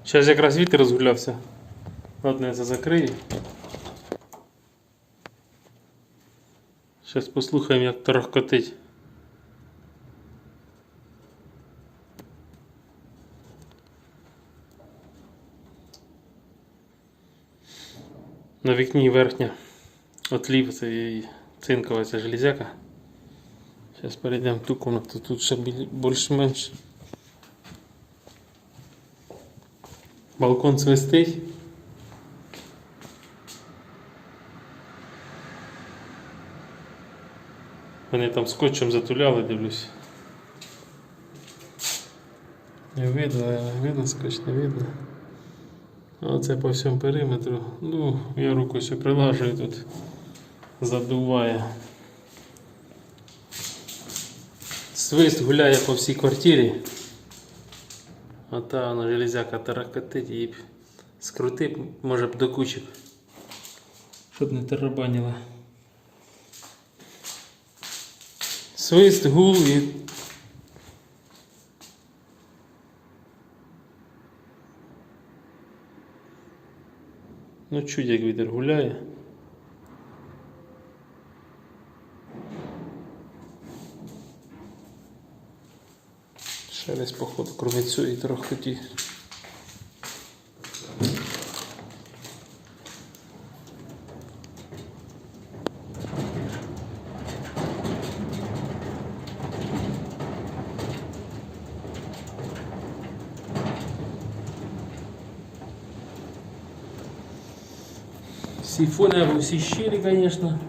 Зараз якраз вітер розгулявся. Ладно, я це закрию. Зараз послухаємо, як торохкотить. На вікні верхня отлів, це її цинкова ця железяка. Зараз перейдемо в ту кімнату, тут ще більш-менш. Балкон свистить. Вони там скотчем затуляли, дивлюсь. Не видно, скотч не видно. Оце по всьому периметру. Ну, я руку ще прилажу і тут задуває. Свист гуляє по всій квартирі. А та вона железяка таракотить і скрутить, може б до кучі, щоб не тарабанила. Свист, гул і... Ну чуть як вітер гуляє. Ще десь походу, крім цієї трохи. Всі фони, всі щелі, звісно.